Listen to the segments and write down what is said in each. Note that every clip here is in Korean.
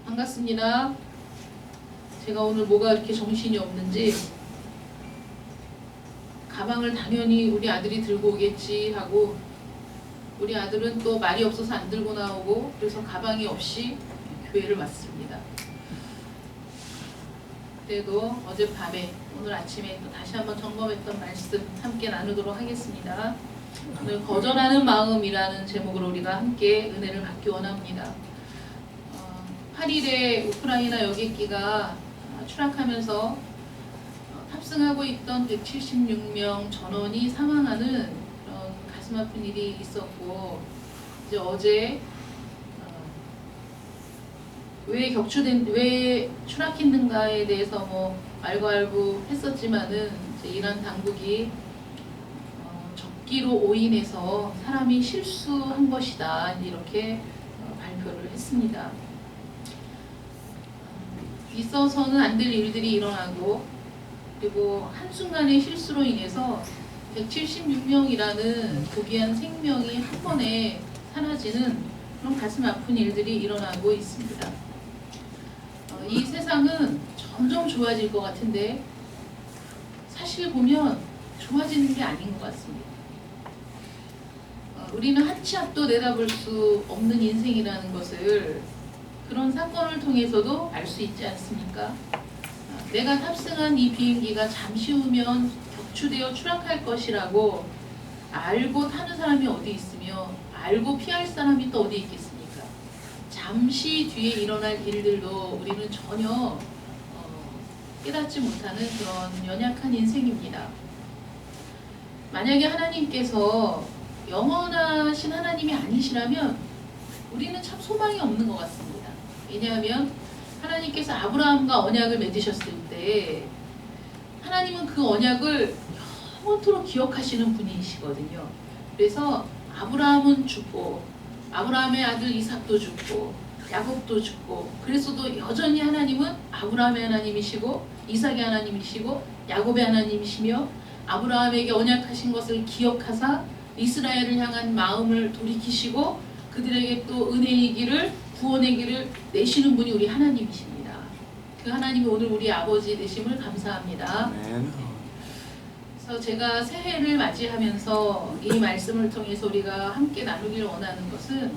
반갑습니다. 제가 오늘 뭐가 이렇게 정신이 없는지 가방을 당연히 우리 아들이 들고 오겠지 하고 우리 아들은 또 말이 없어서 안 들고 나오고 그래서 가방이 없이 교회를 왔습니다. 그래도 어젯밤에 오늘 아침에 또 다시 한번 점검했던 말씀 함께 나누도록 하겠습니다. 오늘 거절하는 마음이라는 제목으로 우리가 함께 은혜를 받기 원합니다. 8일에 우크라이나 여객기가 추락하면서 탑승하고 있던 176명 전원이 사망하는 그런 가슴 아픈 일이 있었고, 이제 어제 왜 추락했는가에 대해서 뭐 알고했었지만은 이제 이란 당국이 적기로 오인해서 사람이 실수한 것이다 이렇게 발표를 했습니다. 있어서는 안 될 일들이 일어나고 그리고 한순간의 실수로 인해서 176명이라는 고귀한 생명이 한 번에 사라지는 그런 가슴 아픈 일들이 일어나고 있습니다. 이 세상은 점점 좋아질 것 같은데 사실 보면 좋아지는 게 아닌 것 같습니다. 우리는 한 치 앞도 내다볼 수 없는 인생이라는 것을 그런 사건을 통해서도 알 수 있지 않습니까? 내가 탑승한 이 비행기가 잠시 후면 격추되어 추락할 것이라고 알고 타는 사람이 어디 있으며 알고 피할 사람이 또 어디 있겠습니까? 잠시 뒤에 일어날 일들도 우리는 전혀 깨닫지 못하는 그런 연약한 인생입니다. 만약에 하나님께서 영원하신 하나님이 아니시라면 우리는 참 소망이 없는 것 같습니다. 왜냐하면 하나님께서 아브라함과 언약을 맺으셨을 때 하나님은 그 언약을 영원토록 기억하시는 분이시거든요. 그래서 아브라함은 죽고 아브라함의 아들 이삭도 죽고 야곱도 죽고 그래서도 여전히 하나님은 아브라함의 하나님이시고 이삭의 하나님이시고 야곱의 하나님이시며 아브라함에게 언약하신 것을 기억하사 이스라엘을 향한 마음을 돌이키시고 그들에게 또 은혜의 길을 구원의 길을 내시는 분이 우리 하나님이십니다. 그 하나님이 오늘 우리 아버지 되심을 감사합니다. 그래서 제가 새해를 맞이하면서 이 말씀을 통해서 우리가 함께 나누길 원하는 것은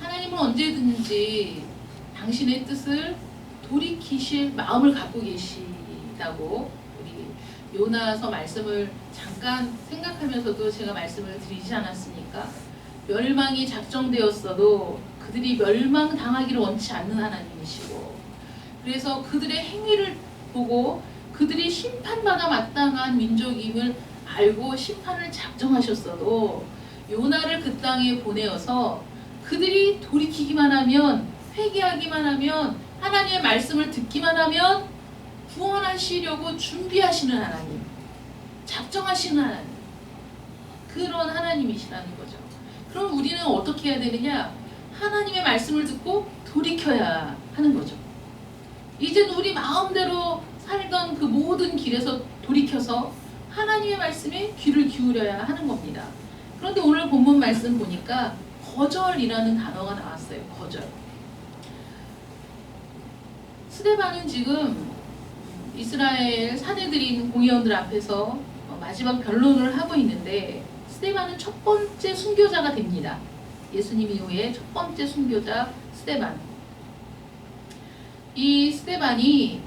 하나님은 언제든지 당신의 뜻을 돌이키실 마음을 갖고 계시다고 우리 요나서 말씀을 잠깐 생각하면서도 제가 말씀을 드리지 않았습니까? 멸망이 작정되었어도 그들이 멸망당하기를 원치 않는 하나님이시고 그래서 그들의 행위를 보고 그들이 심판받아 마땅한 민족임을 알고 심판을 작정하셨어도 요나를 그 땅에 보내어서 그들이 돌이키기만 하면 회개하기만 하면 하나님의 말씀을 듣기만 하면 구원하시려고 준비하시는 하나님, 작정하시는 하나님, 그런 하나님이시라는 거죠. 그럼 우리는 어떻게 해야 되느냐? 하나님의 말씀을 듣고 돌이켜야 하는 거죠. 이제는 우리 마음대로 살던 그 모든 길에서 돌이켜서 하나님의 말씀에 귀를 기울여야 하는 겁니다. 그런데 오늘 본문 말씀 보니까 거절이라는 단어가 나왔어요. 거절. 스데반은 지금 이스라엘 사내들인 공의원들 앞에서 마지막 변론을 하고 있는데 스데반은 첫 번째 순교자가 됩니다. 예수님 이후에 첫 번째 순교자 스데반. 이 스데반이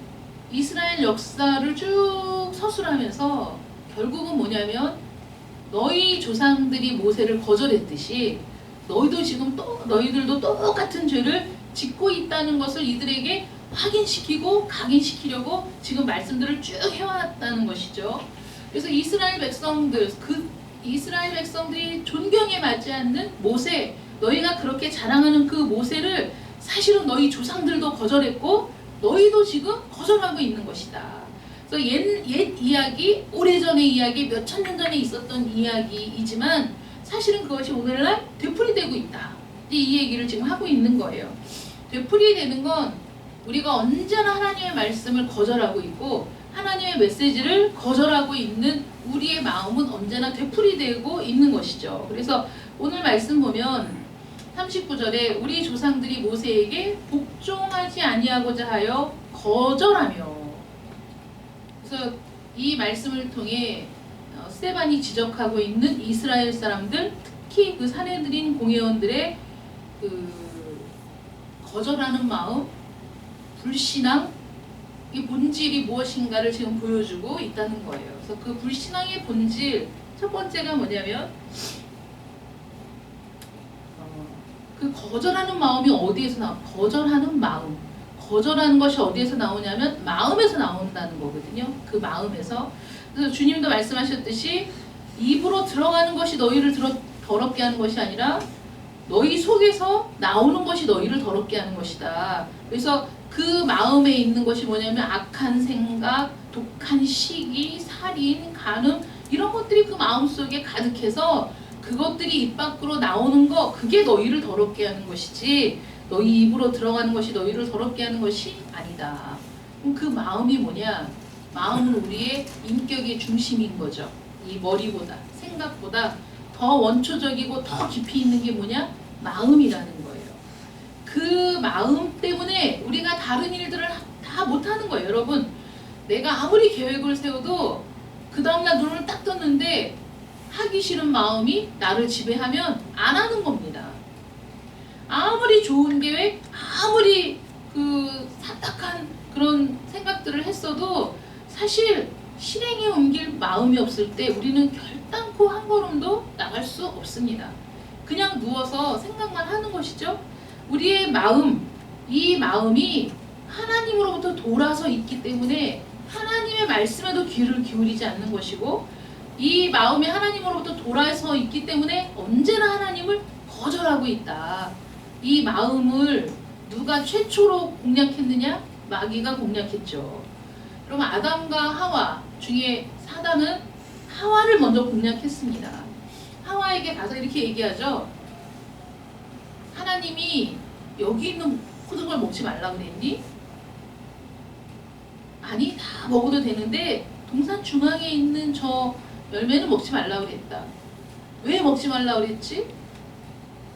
이스라엘 역사를 쭉 서술하면서 결국은 뭐냐면 너희 조상들이 모세를 거절했듯이 너희들도 똑같은 죄를 짓고 있다는 것을 이들에게 확인시키고 각인시키려고 지금 말씀들을 쭉 해왔다는 것이죠. 그래서 이스라엘 백성들이 존경에 맞지 않는 모세, 너희가 그렇게 자랑하는 그 모세를 사실은 너희 조상들도 거절했고 너희도 지금 거절하고 있는 것이다. 그래서 옛 이야기, 오래전의 이야기, 몇천 년 전에 있었던 이야기이지만 사실은 그것이 오늘날 되풀이되고 있다. 이 얘기를 지금 하고 있는 거예요. 되풀이되는 건 우리가 언제나 하나님의 말씀을 거절하고 있고 하나님의 메시지를 거절하고 있는 우리의 마음은 언제나 되풀이되고 있는 것이죠. 그래서 오늘 말씀 보면 39절에 우리 조상들이 모세에게 복종하여 하지 아니하고자 하여 거절하며. 그래서 이 말씀을 통해 스데반이 지적하고 있는 이스라엘 사람들, 특히 그 산헤드린 공회원들의 그 거절하는 마음, 불신앙, 이 본질이 무엇인가를 지금 보여주고 있다는 거예요. 그래서 그 불신앙의 본질 첫 번째가 뭐냐면 그 거절하는 마음이 어디에서 거절하는 마음, 거절하는 것이 어디에서 나오냐면 마음에서 나온다는 거거든요. 그 마음에서. 그래서 주님도 말씀하셨듯이 입으로 들어가는 것이 너희를 더럽게 하는 것이 아니라 너희 속에서 나오는 것이 너희를 더럽게 하는 것이다. 그래서 그 마음에 있는 것이 뭐냐면 악한 생각, 독한 시기, 살인, 간음 이런 것들이 그 마음속에 가득해서 그것들이 입 밖으로 나오는 거, 그게 너희를 더럽게 하는 것이지 너희 입으로 들어가는 것이 너희를 더럽게 하는 것이 아니다. 그럼 그 마음이 뭐냐? 마음은 우리의 인격의 중심인 거죠. 이 머리보다, 생각보다 더 원초적이고 더 깊이 있는 게 뭐냐? 마음이라는 거예요. 그 마음 때문에 우리가 다른 일들을 다 못하는 거예요. 여러분, 내가 아무리 계획을 세워도 그 다음날 눈을 딱 떴는데 하기 싫은 마음이 나를 지배하면 안 하는 겁니다. 아무리 좋은 계획, 아무리 그 사탁한 그런 생각들을 했어도 사실 실행에 옮길 마음이 없을 때 우리는 결단코 한 걸음도 나갈 수 없습니다. 그냥 누워서 생각만 하는 것이죠. 우리의 마음, 이 마음이 하나님으로부터 돌아서 있기 때문에 하나님의 말씀에도 귀를 기울이지 않는 것이고, 이 마음이 하나님으로부터 돌아서 있기 때문에 언제나 하나님을 거절하고 있다. 이 마음을 누가 최초로 공략했느냐? 마귀가 공략했죠. 그럼 아담과 하와 중에 사단은 하와를 먼저 공략했습니다. 하와에게 가서 이렇게 얘기하죠. 하나님이 여기 있는 모든 걸 먹지 말라고 그랬니? 아니, 다 먹어도 되는데 동산 중앙에 있는 저 열매는 먹지 말라고 그랬다. 왜 먹지 말라고 그랬지?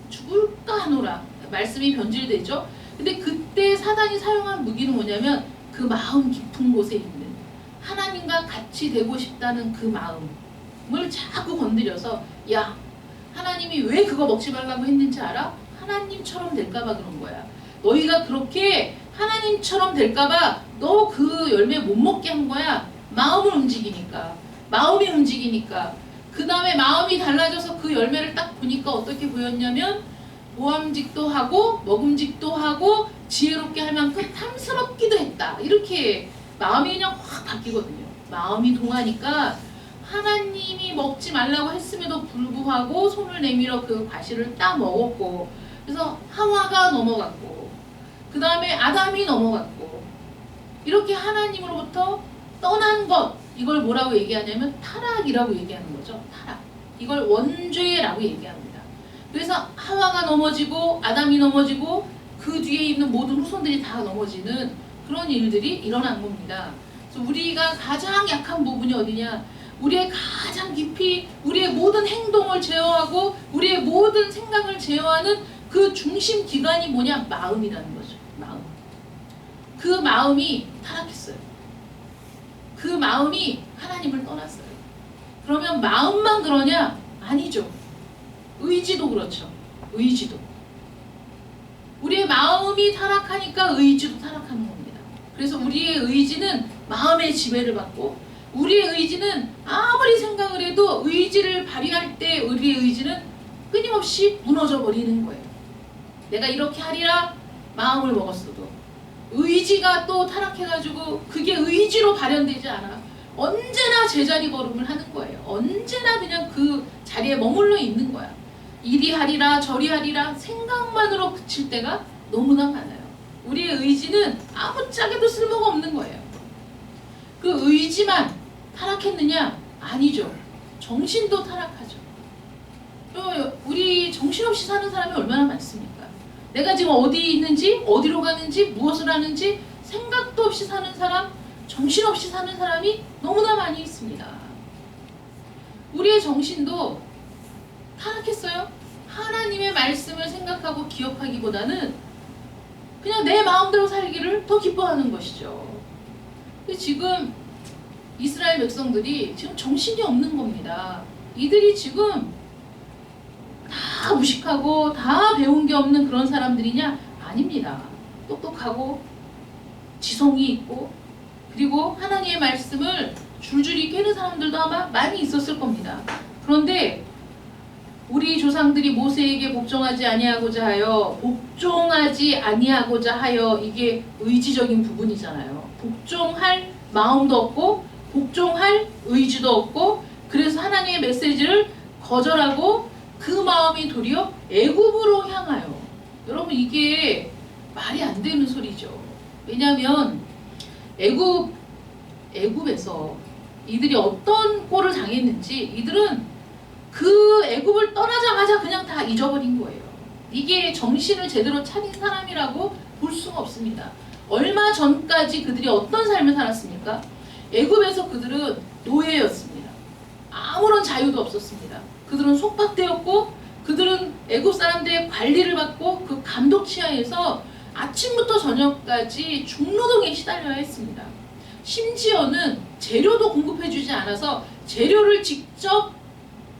죽을까 하노라. 말씀이 변질되죠. 근데 그때 사단이 사용한 무기는 뭐냐면 그 마음 깊은 곳에 있는 하나님과 같이 되고 싶다는 그 마음을 자꾸 건드려서, 야, 하나님이 왜 그거 먹지 말라고 했는지 알아? 하나님처럼 될까봐 그런 거야. 너희가 그렇게 하나님처럼 될까봐 너 그 열매 못 먹게 한 거야. 마음을 움직이니까. 마음이 움직이니까. 그 다음에 마음이 달라져서 그 열매를 딱 보니까 어떻게 보였냐면 모함직도 하고 먹음직도 하고 지혜롭게 할 만큼 탐스럽기도 했다. 이렇게 마음이 그냥 확 바뀌거든요. 마음이 동하니까 하나님이 먹지 말라고 했음에도 불구하고 손을 내밀어 그 과실을 따 먹었고, 그래서 하와가 넘어갔고 그 다음에 아담이 넘어갔고, 이렇게 하나님으로부터 떠난 것, 이걸 뭐라고 얘기하냐면 타락이라고 얘기하는 거죠. 타락. 이걸 원죄라고 얘기합니다. 그래서 하와가 넘어지고 아담이 넘어지고 그 뒤에 있는 모든 후손들이 다 넘어지는 그런 일들이 일어난 겁니다. 그래서 우리가 가장 약한 부분이 어디냐? 우리의 가장 깊이 우리의 모든 행동을 제어하고 우리의 모든 생각을 제어하는 그 중심 기관이 뭐냐? 마음이라는 거죠. 마음. 그 마음이 타락했어요. 그 마음이 하나님을 떠났어요. 그러면 마음만 그러냐? 아니죠. 의지도 그렇죠. 의지도. 우리의 마음이 타락하니까 의지도 타락하는 겁니다. 그래서 우리의 의지는 마음의 지배를 받고, 우리의 의지는 아무리 생각을 해도 의지를 발휘할 때 우리의 의지는 끊임없이 무너져 버리는 거예요. 내가 이렇게 하리라 마음을 먹었어도 의지가 또 타락해가지고 그게 의지로 발현되지 않아. 언제나 제자리 걸음을 하는 거예요. 언제나 그냥 그 자리에 머물러 있는 거야. 이리 하리라 저리 하리라 생각만으로 그칠 때가 너무나 많아요. 우리의 의지는 아무짝에도 쓸모가 없는 거예요. 그 의지만 타락했느냐? 아니죠. 정신도 타락하죠. 우리 정신없이 사는 사람이 얼마나 많습니까? 내가 지금 어디 있는지, 어디로 가는지, 무엇을 하는지 생각도 없이 사는 사람, 정신없이 사는 사람이 너무나 많이 있습니다. 우리의 정신도 타락했어요. 하나님의 말씀을 생각하고 기억하기보다는 그냥 내 마음대로 살기를 더 기뻐하는 것이죠. 근데 지금 이스라엘 백성들이 지금 정신이 없는 겁니다. 이들이 지금 다 무식하고 다 배운 게 없는 그런 사람들이냐? 아닙니다. 똑똑하고 지성이 있고 그리고 하나님의 말씀을 줄줄이 깨는 사람들도 아마 많이 있었을 겁니다. 그런데 우리 조상들이 모세에게 복종하지 아니하고자 하여 이게 의지적인 부분이잖아요. 복종할 마음도 없고 복종할 의지도 없고 그래서 하나님의 메시지를 거절하고 그 마음이 도리어 애굽으로 향하여. 여러분 이게 말이 안 되는 소리죠. 왜냐하면 애굽에서 이들이 어떤 꼴을 당했는지 이들은 그 애굽을 떠나자마자 그냥 다 잊어버린 거예요. 이게 정신을 제대로 차린 사람이라고 볼 수가 없습니다. 얼마 전까지 그들이 어떤 삶을 살았습니까? 애굽에서 그들은 노예였습니다. 아무런 자유도 없었습니다. 그들은 속박되었고 그들은 애굽 사람들의 관리를 받고 그 감독 치하에서 아침부터 저녁까지 중노동에 시달려야 했습니다. 심지어는 재료도 공급해주지 않아서 재료를 직접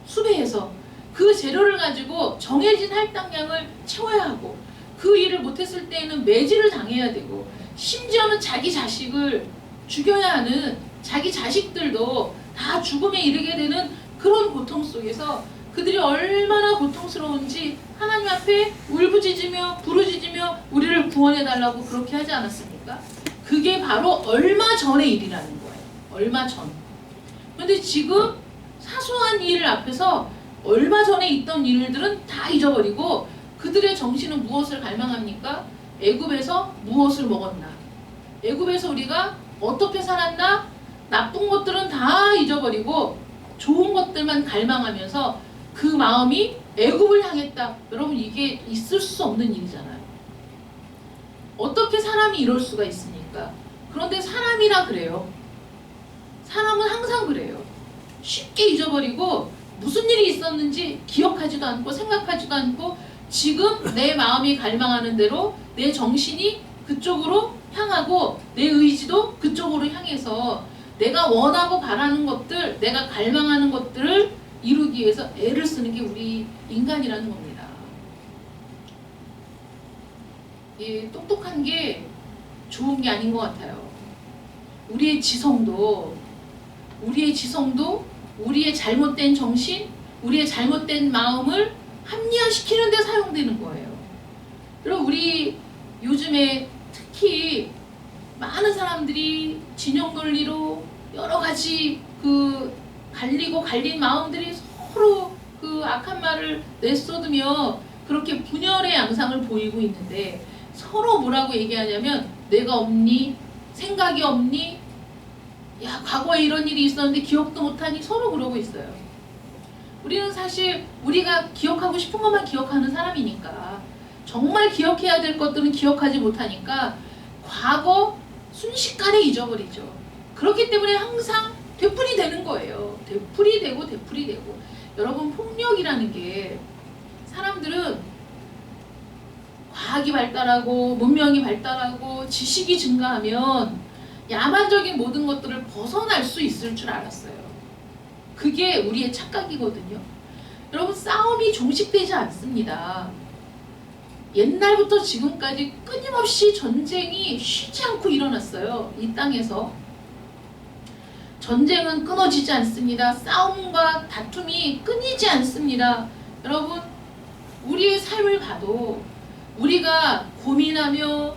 수배해서 그 재료를 가지고 정해진 할당량을 채워야 하고 그 일을 못했을 때에는 매질을 당해야 되고 심지어는 자기 자식을 죽여야 하는 자기 자식들도 다 죽음에 이르게 되는 그런 고통 속에서 그들이 얼마나 고통스러운지 하나님 앞에 울부짖으며 부르짖으며 우리를 구원해달라고 그렇게 하지 않았습니까? 그게 바로 얼마 전의 일이라는 거예요. 얼마 전. 그런데 지금 사소한 일 앞에서 얼마 전에 있던 일들은 다 잊어버리고 그들의 정신은 무엇을 갈망합니까? 애굽에서 무엇을 먹었나? 애굽에서 우리가 어떻게 살았나? 나쁜 것들은 다 잊어버리고 좋은 것들만 갈망하면서 그 마음이 애굽을 향했다. 여러분 이게 있을 수 없는 일이잖아요. 어떻게 사람이 이럴 수가 있습니까? 그런데 사람이라 그래요. 사람은 항상 그래요. 쉽게 잊어버리고 무슨 일이 있었는지 기억하지도 않고 생각하지도 않고 지금 내 마음이 갈망하는 대로 내 정신이 그쪽으로 향하고 내 의지도 그쪽으로 향해서 내가 원하고 바라는 것들, 내가 갈망하는 것들을 이루기 위해서 애를 쓰는 게 우리 인간이라는 겁니다. 예, 똑똑한 게 좋은 게 아닌 것 같아요. 우리의 지성도 우리의 잘못된 정신, 우리의 잘못된 마음을 합리화시키는 데 사용되는 거예요. 그리고 우리 요즘에 특히 많은 사람들이 진영 논리로 여러 가지 그 갈린 마음들이 서로 그 악한 말을 내쏟으며 그렇게 분열의 양상을 보이고 있는데 서로 뭐라고 얘기하냐면 내가 없니? 생각이 없니? 야, 과거에 이런 일이 있었는데 기억도 못하니? 서로 그러고 있어요. 우리는 사실 우리가 기억하고 싶은 것만 기억하는 사람이니까 정말 기억해야 될 것들은 기억하지 못하니까 과거 순식간에 잊어버리죠. 그렇기 때문에 항상 되풀이 되는 거예요. 되풀이 되고 여러분 폭력이라는 게 사람들은 과학이 발달하고 문명이 발달하고 지식이 증가하면 야만적인 모든 것들을 벗어날 수 있을 줄 알았어요. 그게 우리의 착각이거든요. 여러분 싸움이 종식되지 않습니다. 옛날부터 지금까지 끊임없이 전쟁이 쉬지 않고 일어났어요. 이 땅에서. 전쟁은 끊어지지 않습니다. 싸움과 다툼이 끊이지 않습니다. 여러분 우리의 삶을 봐도 우리가 고민하며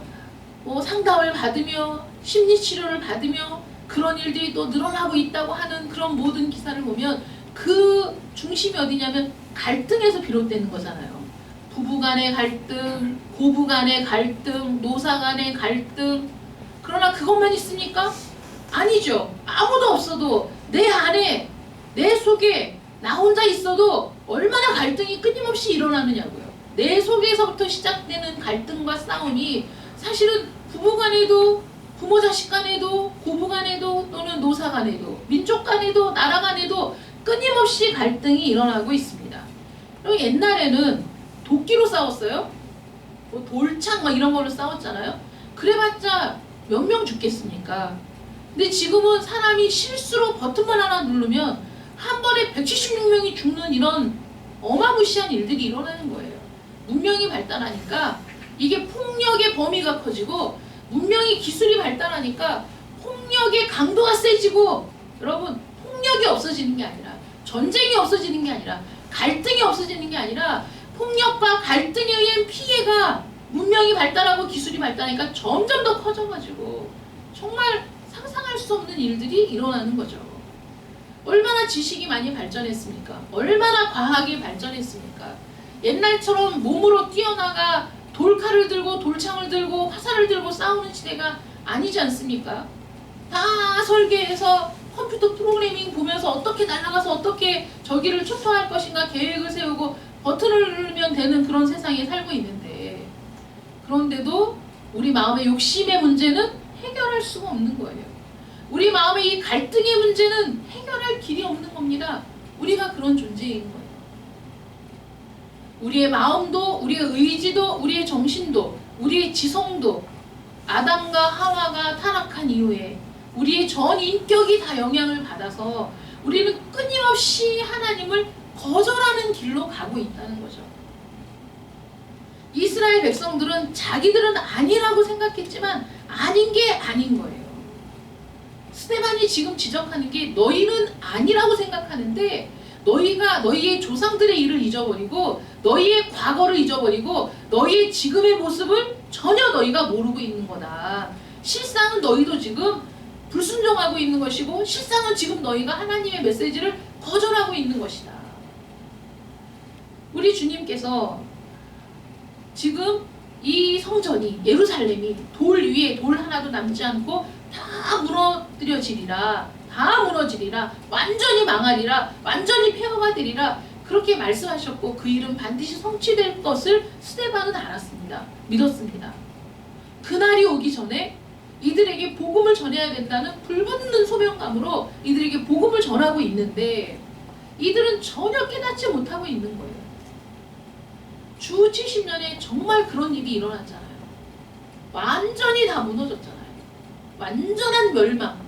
상담을 받으며 심리치료를 받으며 그런 일들이 또 늘어나고 있다고 하는 그런 모든 기사를 보면 그 중심이 어디냐면 갈등에서 비롯되는 거잖아요. 부부 간의 갈등, 고부 간의 갈등, 노사 간의 갈등. 그러나 그것만 있습니까? 아니죠. 아무도 없어도 내 안에, 내 속에 나 혼자 있어도 얼마나 갈등이 끊임없이 일어나느냐고요. 내 속에서부터 시작되는 갈등과 싸움이 사실은 부부 간에도, 부모 자식 간에도, 고부 간에도, 또는 노사 간에도, 민족 간에도, 나라 간에도 끊임없이 갈등이 일어나고 있습니다. 그리고 옛날에는 도끼로 싸웠어요. 뭐 돌창 막 이런 걸로 싸웠잖아요. 그래봤자 몇 명 죽겠습니까? 근데 지금은 사람이 실수로 버튼만 하나 누르면 한 번에 176명이 죽는 이런 어마무시한 일들이 일어나는 거예요. 문명이 발달하니까 이게 폭력의 범위가 커지고, 문명이 기술이 발달하니까 폭력의 강도가 세지고, 여러분, 폭력이 없어지는 게 아니라, 전쟁이 없어지는 게 아니라, 갈등이 없어지는 게 아니라, 폭력과 갈등에 의한 피해가 문명이 발달하고 기술이 발달하니까 점점 더 커져가지고 정말 상상할 수 없는 일들이 일어나는 거죠. 얼마나 지식이 많이 발전했습니까? 얼마나 과학이 발전했습니까? 옛날처럼 몸으로 뛰어나가 돌칼을 들고 돌창을 들고 화살을 들고 싸우는 시대가 아니지 않습니까? 다 설계해서 컴퓨터 프로그래밍 보면서 어떻게 날아가서 어떻게 저기를 초토할 것인가 계획을 세우고 버튼을 누르면 되는 그런 세상에 살고 있는데, 그런데도 우리 마음의 욕심의 문제는 해결할 수가 없는 거예요. 우리 마음의 이 갈등의 문제는 해결할 길이 없는 겁니다. 우리가 그런 존재인 거예요. 우리의 마음도, 우리의 의지도, 우리의 정신도, 우리의 지성도 아담과 하와가 타락한 이후에 우리의 전 인격이 다 영향을 받아서 우리는 끊임없이 하나님을 거절하는 길로 가고 있다는 거죠. 이스라엘 백성들은 자기들은 아니라고 생각했지만 아닌 게 아닌 거예요. 스데반이 지금 지적하는 게, 너희는 아니라고 생각하는데 너희가 너희의 조상들의 일을 잊어버리고 너희의 과거를 잊어버리고 너희의 지금의 모습을 전혀 너희가 모르고 있는 거다. 실상은 너희도 지금 불순종하고 있는 것이고, 실상은 지금 너희가 하나님의 메시지를 거절하고 있는 것이다. 우리 주님께서 지금 이 성전이, 예루살렘이 돌 위에 돌 하나도 남지 않고 다 무너뜨려지리라, 다 무너지리라, 완전히 망하리라, 완전히 폐허가 되리라, 그렇게 말씀하셨고 그 일은 반드시 성취될 것을 스데반은 알았습니다. 믿었습니다. 그날이 오기 전에 이들에게 복음을 전해야 된다는 불붙는 소명감으로 이들에게 복음을 전하고 있는데 이들은 전혀 깨닫지 못하고 있는 거예요. 주 70년에 정말 그런 일이 일어났잖아요. 완전히 다 무너졌잖아요. 완전한 멸망.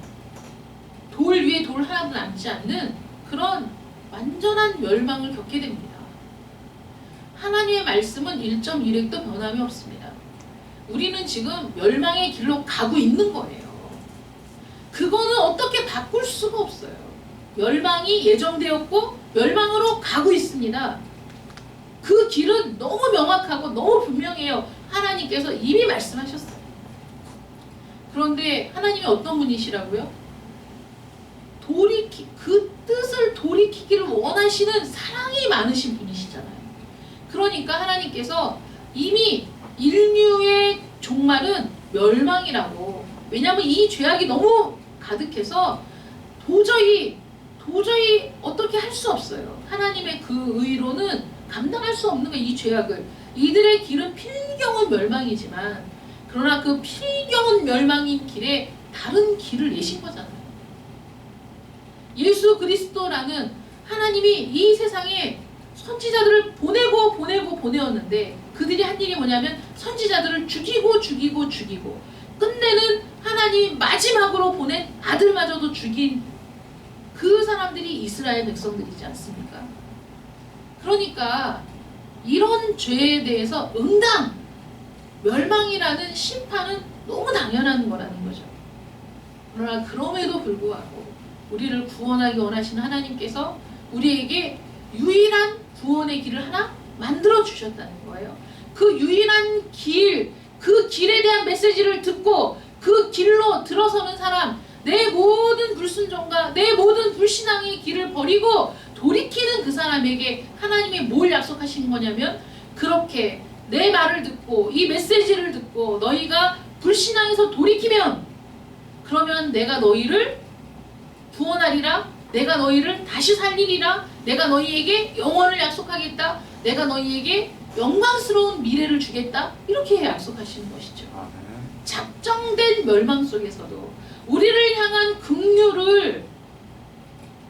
돌 위에 돌 하나도 남지 않는 그런 완전한 멸망을 겪게 됩니다. 하나님의 말씀은 1.1획도 변함이 없습니다. 우리는 지금 멸망의 길로 가고 있는 거예요. 그거는 어떻게 바꿀 수가 없어요. 멸망이 예정되었고 멸망으로 가고 있습니다. 그 길은 너무 명확하고 너무 분명해요. 하나님께서 이미 말씀하셨어요. 그런데 하나님이 어떤 분이시라고요? 그 뜻을 돌이키기를 원하시는 사랑이 많으신 분이시잖아요. 그러니까 하나님께서 이미 인류의 종말은 멸망이라고, 왜냐하면 이 죄악이 너무 가득해서 도저히 어떻게 할 수 없어요. 하나님의 그 의로는 감당할 수 없는 거예요. 이 죄악을. 이들의 길은 필경은 멸망이지만, 그러나 그 필경은 멸망인 길에 다른 길을 내신 거잖아요. 예수 그리스도라는 하나님이 이 세상에 선지자들을 보내었는데 그들이 한 일이 뭐냐면 선지자들을 죽이고 끝내는 하나님이 마지막으로 보낸 아들마저도 죽인 그 사람들이 이스라엘 백성들이지 않습니까? 그러니까 이런 죄에 대해서 응당, 멸망이라는 심판은 너무 당연한 거라는 거죠. 그러나 그럼에도 불구하고 우리를 구원하기 원하시는 하나님께서 우리에게 유일한 구원의 길을 하나 만들어 주셨다는 거예요. 그 유일한 길, 그 길에 대한 메시지를 듣고 그 길로 들어서는 사람, 내 모든 불순종과 내 모든 불신앙의 길을 버리고 돌이키는 그 사람에게 하나님이 뭘 약속하신 거냐면, 그렇게 내 말을 듣고 이 메시지를 듣고 너희가 불신앙에서 돌이키면, 그러면 내가 너희를 구원하리라, 내가 너희를 다시 살리리라, 내가 너희에게 영원을 약속하겠다, 내가 너희에게 영광스러운 미래를 주겠다, 이렇게 약속하시는 것이죠. 작정된 멸망 속에서도 우리를 향한 긍휼을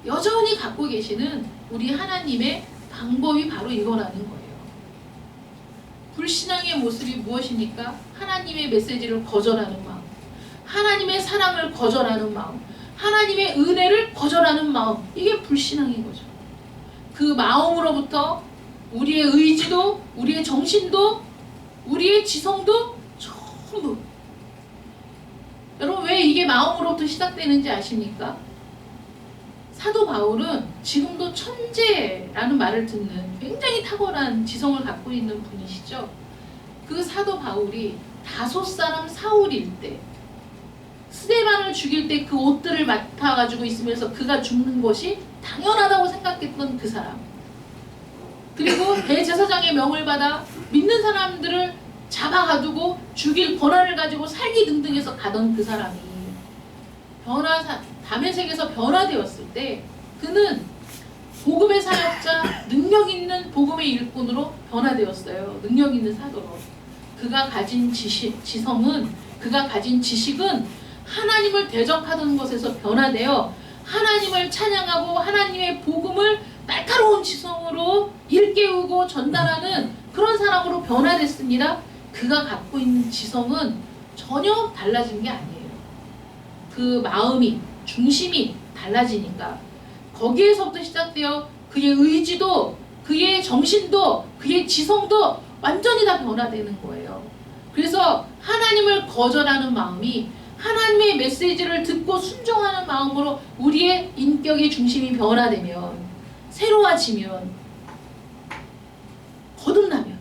여전히 갖고 계시는 우리 하나님의 방법이 바로 이거라는 거예요. 불신앙의 모습이 무엇입니까? 하나님의 메시지를 거절하는 마음, 하나님의 사랑을 거절하는 마음, 하나님의 은혜를 거절하는 마음, 이게 불신앙인 거죠. 그 마음으로부터 우리의 의지도, 우리의 정신도, 우리의 지성도 전부. 여러분, 왜 이게 마음으로부터 시작되는지 아십니까? 사도 바울은 지금도 천재라는 말을 듣는 굉장히 탁월한 지성을 갖고 있는 분이시죠. 그 사도 바울이 다소 사람 사울일 때, 스데반을 죽일 때 그 옷들을 맡아가지고 있으면서 그가 죽는 것이 당연하다고 생각했던 그 사람, 그리고 대제사장의 명을 받아 믿는 사람들을 잡아가두고 죽일 권한을 가지고 살기 등등해서 가던 그 사람이 다메섹에서 변화되었을 때 그는 복음의 사역자, 능력 있는 복음의 일꾼으로 변화되었어요. 능력 있는 사도로. 그가 가진 지성은, 그가 가진 지식은 하나님을 대적하던 것에서 변화되어 하나님을 찬양하고 하나님의 복음을 날카로운 지성으로 일깨우고 전달하는 그런 사람으로 변화됐습니다. 그가 갖고 있는 지성은 전혀 달라진 게 아니에요. 그 마음이, 중심이 달라지니까 거기에서부터 시작되어 그의 의지도, 그의 정신도, 그의 지성도 완전히 다 변화되는 거예요. 그래서 하나님을 거절하는 마음이 하나님의 메시지를 듣고 순종하는 마음으로 우리의 인격의 중심이 변화되면, 새로워지면, 거듭나면,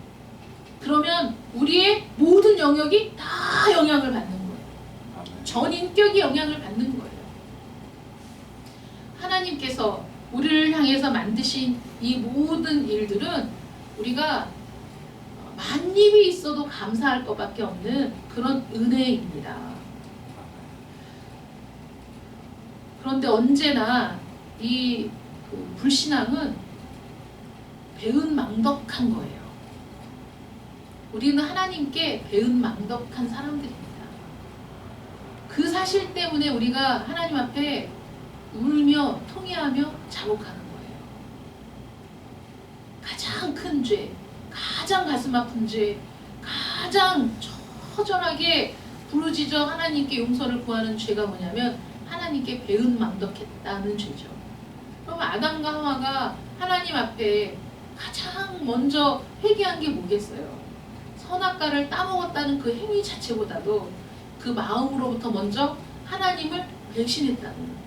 그러면 우리의 모든 영역이 다 영향을 받는 거예요. 전 인격이 영향을 받는 거예요. 하나님께서 우리를 향해서 만드신 이 모든 일들은 우리가 만입이 있어도 감사할 것밖에 없는 그런 은혜입니다. 그런데 언제나 이 불신앙은 배은망덕한 거예요. 우리는 하나님께 배은망덕한 사람들입니다. 그 사실 때문에 우리가 하나님 앞에 울며 통회하며 자복하는 거예요. 가장 큰 죄, 가장 가슴 아픈 죄, 가장 처절하게 부르짖어 하나님께 용서를 구하는 죄가 뭐냐면 하나님께 배은망덕했다는 죄죠. 그럼 아담과 하와가 하나님 앞에 가장 먼저 회개한 게 뭐겠어요? 선악과를 따먹었다는 그 행위 자체보다도 그 마음으로부터 먼저 하나님을 배신했다는,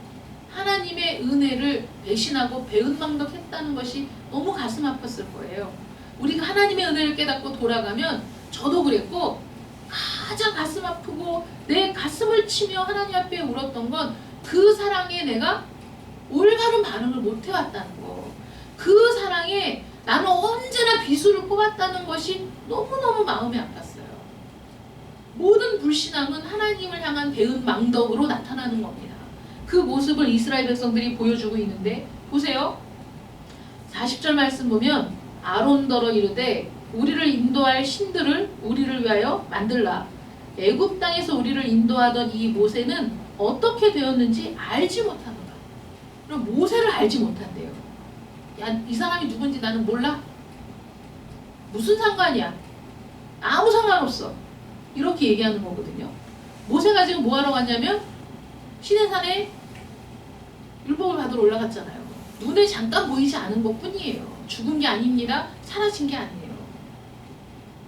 하나님의 은혜를 배신하고 배은망덕했다는 것이 너무 가슴 아팠을 거예요. 우리가 하나님의 은혜를 깨닫고 돌아가면, 저도 그랬고, 가장 가슴 아프고 내 가슴을 치며 하나님 앞에 울었던 건 그 사랑에 내가 올바른 반응을 못 해왔다는 거, 그 사랑에 나는 언제나 비수를 뽑았다는 것이 너무너무 마음이 아팠어요. 모든 불신앙은 하나님을 향한 배은망덕으로 나타나는 겁니다. 그 모습을 이스라엘 백성들이 보여주고 있는데 보세요. 40절 말씀 보면 아론더러 이르되 우리를 인도할 신들을 우리를 위하여 만들라. 애굽 땅에서 우리를 인도하던 이 모세는 어떻게 되었는지 알지 못하노라. 그럼 모세를 알지 못한대요. 야, 이 사람이 누군지 나는 몰라? 무슨 상관이야? 아무 상관없어. 이렇게 얘기하는 거거든요. 모세가 지금 뭐하러 갔냐면 시내산에 율법을 받으러 올라갔잖아요. 눈에 잠깐 보이지 않은 것 뿐이에요. 죽은 게 아닙니다. 사라진 게 아니에요.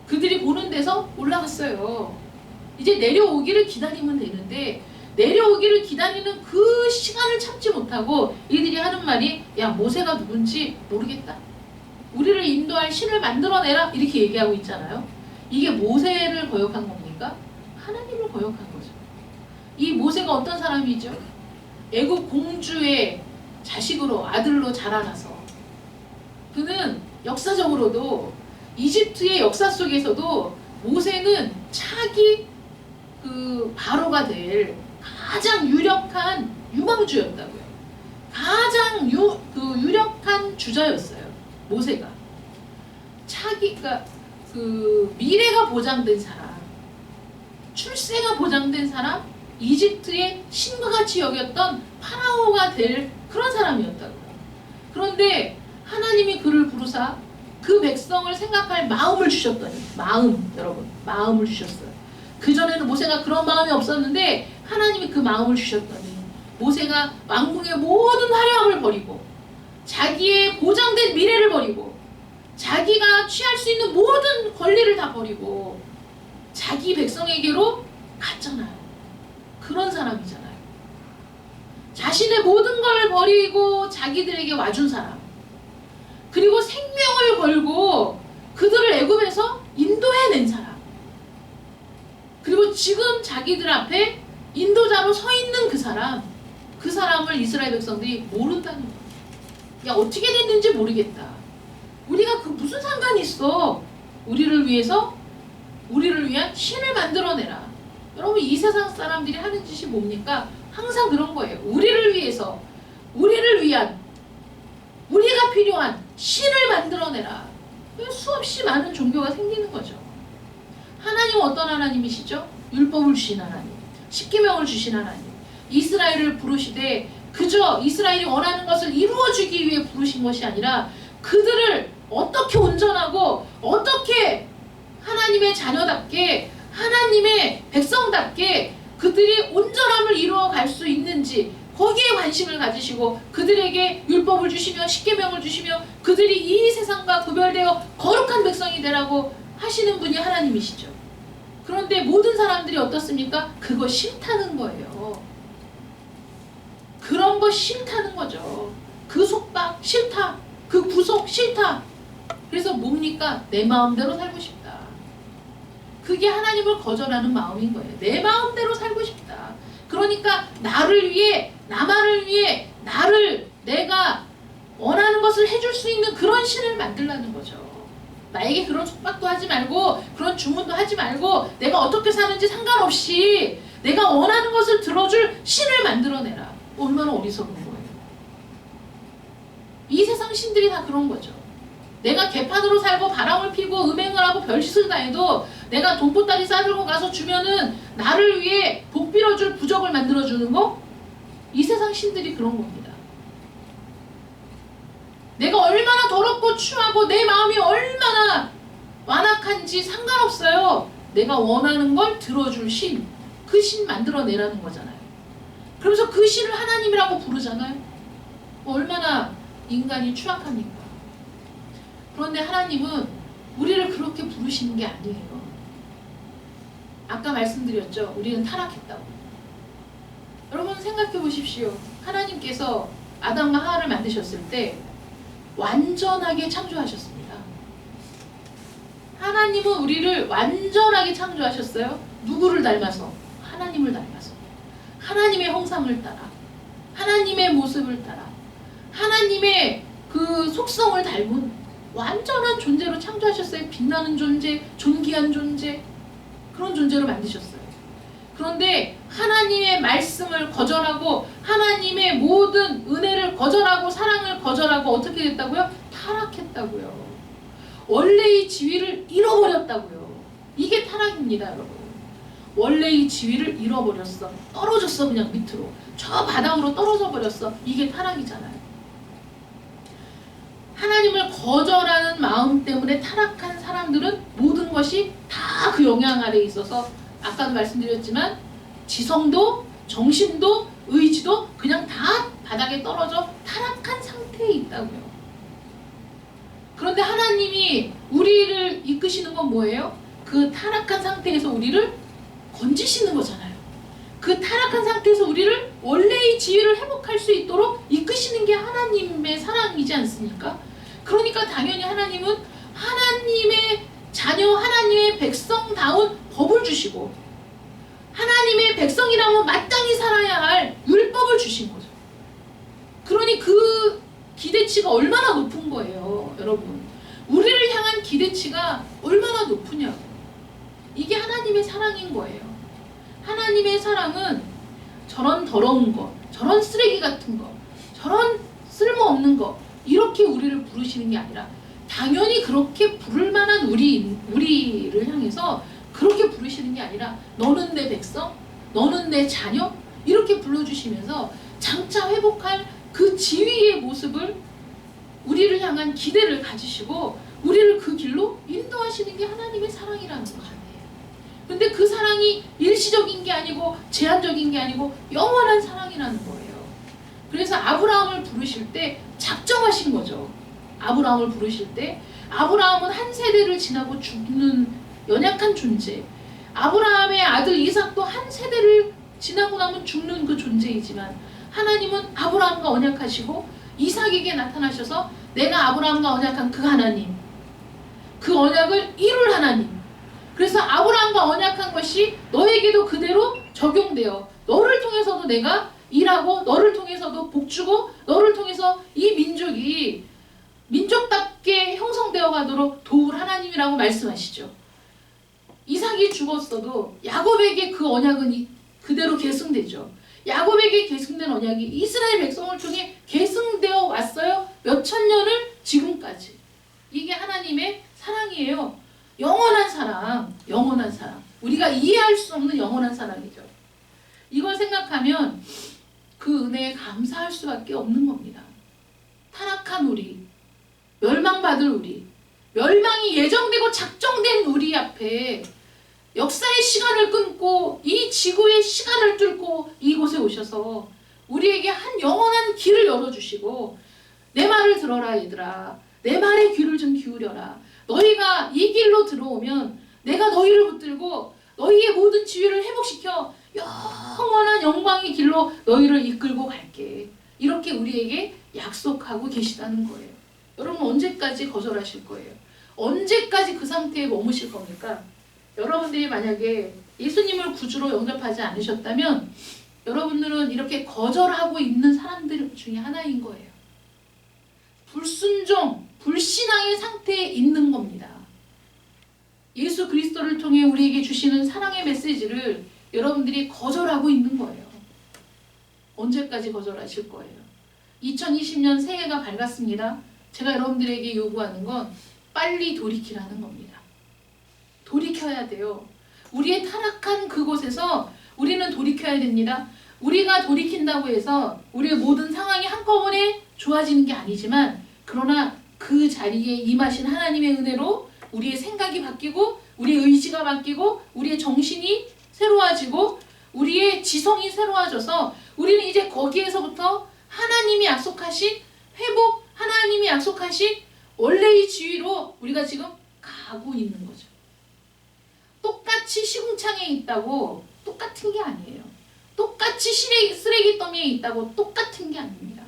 그들이 보는 데서 올라갔어요. 이제 내려오기를 기다리면 되는데 내려오기를 기다리는 그 시간을 참지 못하고 이들이 하는 말이 야, 모세가 누군지 모르겠다. 우리를 인도할 신을 만들어내라. 이렇게 얘기하고 있잖아요. 이게 모세를 거역한 겁니까? 하나님을 거역한 거죠. 이 모세가 어떤 사람이죠? 애굽 공주의 자식으로, 아들로 자라나서 그는 역사적으로도 이집트의 역사 속에서도 모세는 차기 그 바로가 될 가장 유력한 유망주였다고요. 가장 유력한 주자였어요. 모세가. 차기가 그 미래가 보장된 사람, 출세가 보장된 사람, 이집트의 신과 같이 여겼던 파라오가 될 그런 사람이었다고요. 그런데 하나님이 그를 부르사 그 백성을 생각할 마음을 주셨더니, 마음, 여러분, 마음을 주셨어요. 그전에는 모세가 그런 마음이 없었는데 하나님이 그 마음을 주셨더니 모세가 왕궁의 모든 화려함을 버리고 자기의 보장된 미래를 버리고 자기가 취할 수 있는 모든 권리를 다 버리고 자기 백성에게로 갔잖아요. 그런 사람이잖아요. 자신의 모든 걸 버리고 자기들에게 와준 사람. 그리고 생명을 걸고 그들을 애굽에서 인도해낸 사람. 그리고 지금 자기들 앞에 인도자로 서 있는 그 사람. 그 사람을 이스라엘 백성들이 모른다는 거예요. 야, 어떻게 됐는지 모르겠다. 우리가 그 무슨 상관이 있어. 우리를 위해서 우리를 위한 신을 만들어내라. 여러분, 이 세상 사람들이 하는 짓이 뭡니까? 항상 그런 거예요. 우리를 위해서, 우리를 위한, 우리가 필요한 신을 만들어내라. 수없이 많은 종교가 생기는 거죠. 하나님은 어떤 하나님이시죠? 율법을 주신 하나님, 십계명을 주신 하나님, 이스라엘을 부르시되 그저 이스라엘이 원하는 것을 이루어주기 위해 부르신 것이 아니라 그들을 어떻게 온전하고 어떻게 하나님의 자녀답게 하나님의 백성답게 그들이 온전함을 이루어갈 수 있는지 거기에 관심을 가지시고 그들에게 율법을 주시며 십계명을 주시며 그들이 이 세상과 구별되어 거룩한 백성이 되라고 하시는 분이 하나님이시죠. 그런데 모든 사람들이 어떻습니까? 그거 싫다는 거예요. 그런 거 싫다는 거죠. 그 속박 싫다. 그 구속 싫다. 그래서 뭡니까? 내 마음대로 살고 싶다. 그게 하나님을 거절하는 마음인 거예요. 내 마음대로 살고 싶다. 그러니까 나를 위해, 나만을 위해, 내가 원하는 것을 해줄 수 있는 그런 신을 만들라는 거죠. 나에게 그런 속박도 하지 말고 그런 주문도 하지 말고 내가 어떻게 사는지 상관없이 내가 원하는 것을 들어줄 신을 만들어내라. 얼마나 어리석은 거예요. 이 세상 신들이 다 그런 거죠. 내가 개판으로 살고 바람을 피고 음행을 하고 별짓을 다 해도 내가 돈보따리 싸들고 가서 주면은 나를 위해 복 빌어줄 부적을 만들어주는 거? 이 세상 신들이 그런 겁니다. 내가 얼마나 더럽고 추하고 내 마음이 얼마나 완악한지 상관없어요. 내가 원하는 걸 들어줄 신, 그 신 만들어내라는 거잖아요. 그러면서 그 신을 하나님이라고 부르잖아요. 얼마나 인간이 추악합니까? 그런데 하나님은 우리를 그렇게 부르시는 게 아니에요. 아까 말씀드렸죠. 우리는 타락했다고. 여러분 생각해 보십시오. 하나님께서 아담과 하와를 만드셨을 때 완전하게 창조하셨습니다. 하나님은 우리를 완전하게 창조하셨어요. 누구를 닮아서? 하나님을 닮아서. 하나님의 형상을 따라, 하나님의 모습을 따라, 하나님의 그 속성을 닮은 완전한 존재로 창조하셨어요. 빛나는 존재, 존귀한 존재, 그런 존재로 만드셨어요. 그런데 하나님의 말씀을 거절하고 하나님의 모든 은혜를 거절하고 사랑을 거절하고 어떻게 됐다고요? 타락했다고요. 원래의 지위를 잃어버렸다고요. 이게 타락입니다, 여러분. 원래의 지위를 잃어버렸어. 떨어졌어. 그냥 밑으로. 저 바닥으로 떨어져 버렸어. 이게 타락이잖아요. 하나님을 거절하는 마음 때문에 타락한 사람들은 모든 것이 다 그 영향 아래에 있어서 아까도 말씀드렸지만 지성도 정신도 의지도 그냥 다 바닥에 떨어져 타락한 상태에 있다고요. 그런데 하나님이 우리를 이끄시는 건 뭐예요? 그 타락한 상태에서 우리를 건지시는 거잖아요. 그 타락한 상태에서 우리를 원래의 지위를 회복할 수 있도록 이끄시는 게 하나님의 사랑이지 않습니까? 그러니까 당연히 하나님은 하나님의 자녀, 하나님의 백성다운 법을 주시고 하나님의 백성이라면 마땅히 살아야 할 율법을 주신 거죠. 그러니 그 기대치가 얼마나 높은 거예요, 여러분. 우리를 향한 기대치가 얼마나 높으냐고. 이게 하나님의 사랑인 거예요. 하나님의 사랑은 저런 더러운 거, 저런 쓰레기 같은 거, 저런 쓸모없는 거 이렇게 우리를 부르시는 게 아니라 당연히 그렇게 부를 만한 우리를 향해서 그렇게 부르시는 게 아니라 너는 내 백성, 너는 내 자녀 이렇게 불러주시면서 장차 회복할 그 지위의 모습을 우리를 향한 기대를 가지시고 우리를 그 길로 인도하시는 게 하나님의 사랑이라는 거잖아요. 근데 그 사랑이 일시적인 게 아니고 제한적인 게 아니고 영원한 사랑이라는 거예요. 그래서 아브라함을 부르실 때 작정하신 거죠. 아브라함을 부르실 때 아브라함은 한 세대를 지나고 죽는 연약한 존재, 아브라함의 아들 이삭도 한 세대를 지나고 나면 죽는 그 존재이지만 하나님은 아브라함과 언약하시고 이삭에게 나타나셔서 내가 아브라함과 언약한 그 하나님, 그 언약을 이룰 하나님, 그래서 아브라함과 언약한 것이 너에게도 그대로 적용되어 너를 통해서도 내가 일하고 너를 통해서도 복주고 너를 통해서 이 민족이 민족답게 형성되어 가도록 도울 하나님이라고 말씀하시죠. 이삭이 죽었어도 야곱에게 그 언약은 그대로 계승되죠. 야곱에게 계승된 언약이 이스라엘 백성을 통해 계승되어 왔어요. 몇천 년을 지금까지. 이게 하나님의 사랑이에요. 영원한 사랑, 영원한 사랑. 우리가 이해할 수 없는 영원한 사랑이죠. 이걸 생각하면 그 은혜에 감사할 수밖에 없는 겁니다. 타락한 우리, 멸망받을 우리, 멸망이 예정되고 작정된 우리 앞에 역사의 시간을 끊고 이 지구의 시간을 뚫고 이곳에 오셔서 우리에게 한 영원한 길을 열어주시고 내 말을 들어라 얘들아, 내 말에 귀를 좀 기울여라. 너희가 이 길로 들어오면 내가 너희를 붙들고 너희의 모든 지위를 회복시켜 영원한 영광의 길로 너희를 이끌고 갈게. 이렇게 우리에게 약속하고 계시다는 거예요. 여러분 언제까지 거절하실 거예요? 언제까지 그 상태에 머무실 겁니까? 여러분들이 만약에 예수님을 구주로 영접하지 않으셨다면 여러분들은 이렇게 거절하고 있는 사람들 중에 하나인 거예요. 불순종, 불신앙의 상태에 있는 겁니다. 예수 그리스도를 통해 우리에게 주시는 사랑의 메시지를 여러분들이 거절하고 있는 거예요. 언제까지 거절하실 거예요? 2020년 새해가 밝았습니다. 제가 여러분들에게 요구하는 건 빨리 돌이키라는 겁니다. 돌이켜야 돼요. 우리의 타락한 그곳에서 우리는 돌이켜야 됩니다. 우리가 돌이킨다고 해서 우리의 모든 상황이 한꺼번에 좋아지는 게 아니지만 그러나 그 자리에 임하신 하나님의 은혜로 우리의 생각이 바뀌고 우리의 의지가 바뀌고 우리의 정신이 새로워지고 우리의 지성이 새로워져서 우리는 이제 거기에서부터 하나님이 약속하신 회복, 하나님이 약속하신 원래의 지위로 우리가 지금 가고 있는 거죠. 똑같이 시궁창에 있다고 똑같은 게 아니에요. 똑같이 쓰레기더미에 있다고 똑같은 게 아닙니다.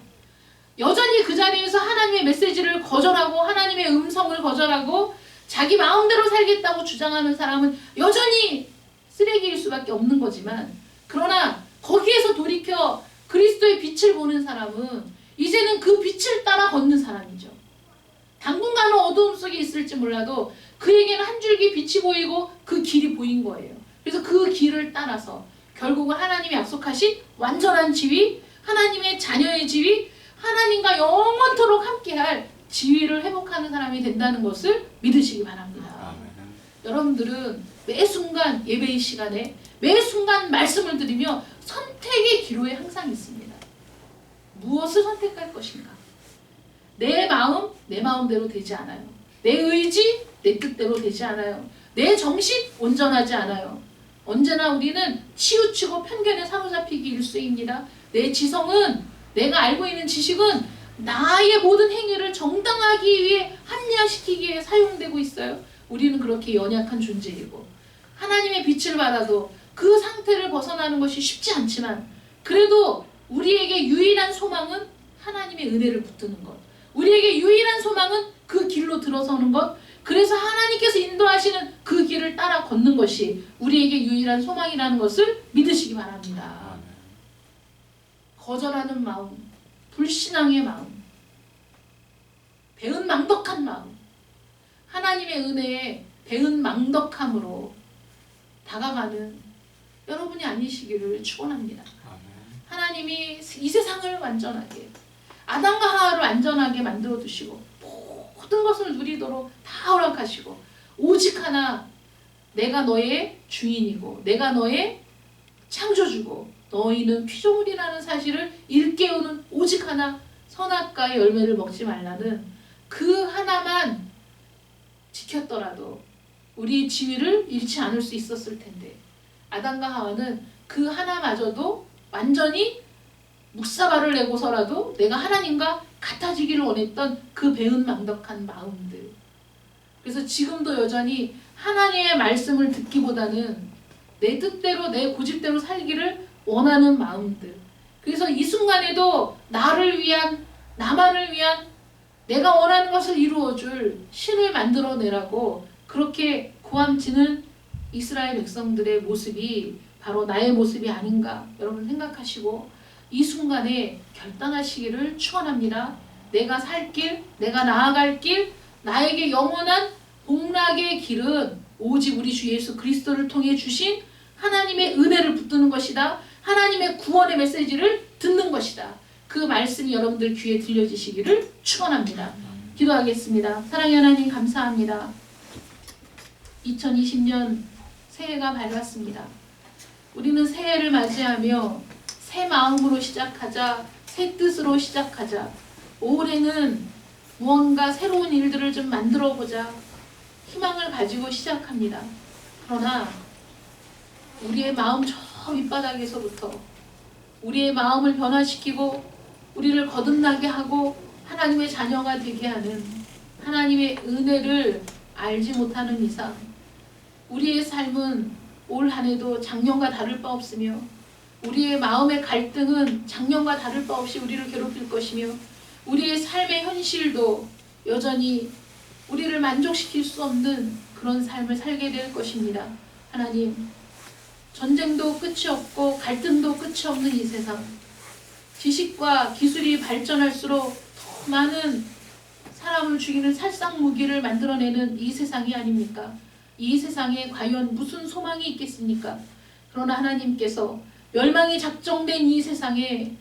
여전히 그 자리에서 하나님의 메시지를 거절하고 하나님의 음성을 거절하고 자기 마음대로 살겠다고 주장하는 사람은 여전히 쓰레기일 수밖에 없는 거지만 그러나 거기에서 돌이켜 그리스도의 빛을 보는 사람은 이제는 그 빛을 따라 걷는 사람이죠. 당분간은 어두움 속에 있을지 몰라도 그에게는 한 줄기 빛이 보이고 그 길이 보인 거예요. 그래서 그 길을 따라서 결국은 하나님이 약속하신 완전한 지위, 하나님의 자녀의 지위, 하나님과 영원토록 함께할 지위를 회복하는 사람이 된다는 것을 믿으시기 바랍니다. 여러분들은 매 순간 예배의 시간에 매 순간 말씀을 드리며 선택의 기로에 항상 있습니다. 무엇을 선택할 것인가? 내 마음, 내 마음대로 되지 않아요. 내 의지, 내 뜻대로 되지 않아요. 내 정신, 온전하지 않아요. 언제나 우리는 치우치고 편견에 사로잡히기 일쑤입니다. 내 지성은, 내가 알고 있는 지식은 나의 모든 행위를 정당하기 위해 합리화시키기 위해 사용되고 있어요. 우리는 그렇게 연약한 존재이고 하나님의 빛을 받아도 그 상태를 벗어나는 것이 쉽지 않지만 그래도 우리에게 유일한 소망은 하나님의 은혜를 붙드는 것. 우리에게 유일한 소망은 그 길로 들어서는 것. 그래서 하나님께서 인도하시는 그 길을 따라 걷는 것이 우리에게 유일한 소망이라는 것을 믿으시기 바랍니다. 거절하는 마음, 불신앙의 마음, 배은망덕한 마음, 하나님의 은혜에 배은망덕함으로 다가가는 여러분이 아니시기를 축원합니다. 하나님이 이 세상을 완전하게 아담과 하와를 완전하게 만들어 두시고 모든 것을 누리도록 다 허락하시고 오직 하나 내가 너의 주인이고 내가 너의 창조주고 너희는 피조물이라는 사실을 일깨우는 오직 하나 선악과의 열매를 먹지 말라는 그 하나만 지켰더라도 우리의 지위를 잃지 않을 수 있었을 텐데 아담과 하와는 그 하나마저도 완전히 묵사발을 내고서라도 내가 하나님과 같아지기를 원했던 그 배은망덕한 마음들. 그래서 지금도 여전히 하나님의 말씀을 듣기보다는 내 뜻대로 내 고집대로 살기를 원하는 마음들. 그래서 이 순간에도 나를 위한, 나만을 위한 내가 원하는 것을 이루어줄 신을 만들어내라고 그렇게 고함치는 이스라엘 백성들의 모습이 바로 나의 모습이 아닌가 여러분 생각하시고 이 순간에 결단하시기를 축원합니다. 내가 살 길, 내가 나아갈 길, 나에게 영원한 복락의 길은 오직 우리 주 예수 그리스도를 통해 주신 하나님의 은혜를 붙드는 것이다. 하나님의 구원의 메시지를 듣는 것이다. 그 말씀이 여러분들 귀에 들려지시기를 축원합니다. 기도하겠습니다. 사랑의 하나님 감사합니다. 2020년 새해가 밝았습니다. 우리는 새해를 맞이하며 새 마음으로 시작하자, 새 뜻으로 시작하자, 올해는 무언가 새로운 일들을 좀 만들어보자 희망을 가지고 시작합니다. 그러나 우리의 마음 저 밑바닥에서부터 우리의 마음을 변화시키고 우리를 거듭나게 하고 하나님의 자녀가 되게 하는 하나님의 은혜를 알지 못하는 이상 우리의 삶은 올 한 해도 작년과 다를 바 없으며 우리의 마음의 갈등은 작년과 다를 바 없이 우리를 괴롭힐 것이며 우리의 삶의 현실도 여전히 우리를 만족시킬 수 없는 그런 삶을 살게 될 것입니다. 하나님, 전쟁도 끝이 없고 갈등도 끝이 없는 이 세상, 지식과 기술이 발전할수록 더 많은 사람을 죽이는 살상 무기를 만들어내는 이 세상이 아닙니까? 이 세상에 과연 무슨 소망이 있겠습니까? 그러나 하나님께서 멸망이 작정된 이 세상에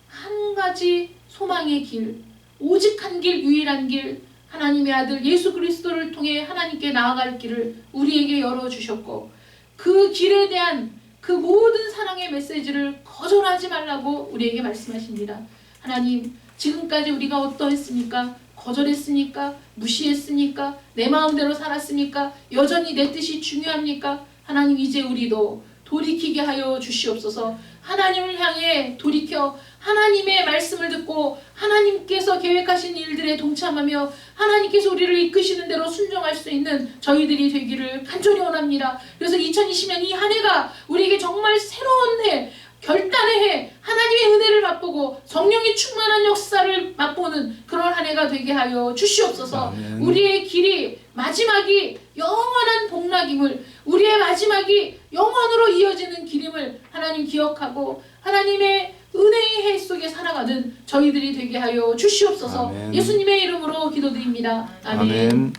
한 가지 소망의 길, 오직 한 길, 유일한 길, 하나님의 아들 예수 그리스도를 통해 하나님께 나아갈 길을 우리에게 열어주셨고 그 길에 대한 그 모든 사랑의 메시지를 거절하지 말라고 우리에게 말씀하십니다. 하나님, 지금까지 우리가 어떠했습니까? 거절했습니까? 무시했습니까? 내 마음대로 살았습니까? 여전히 내 뜻이 중요합니까? 하나님, 이제 우리도 돌이키게 하여 주시옵소서. 하나님을 향해 돌이켜 하나님의 말씀을 듣고 하나님께서 계획하신 일들에 동참하며 하나님께서 우리를 이끄시는 대로 순종할 수 있는 저희들이 되기를 간절히 원합니다. 그래서 2020년 이 한 해가 우리에게 정말 새로운 해, 결단의 해, 하나님의 은혜를 맛보고 성령이 충만한 역사를 맛보는 그런 한 해가 되게 하여 주시옵소서. 아멘. 우리의 길이 마지막이 영원한 복락임을, 우리의 마지막이 영원으로 이어지는 길임을 하나님 기억하고 하나님의 은혜의 해 속에 살아가는 저희들이 되게 하여 주시옵소서. 아멘. 예수님의 이름으로 기도드립니다. 아멘. 아멘.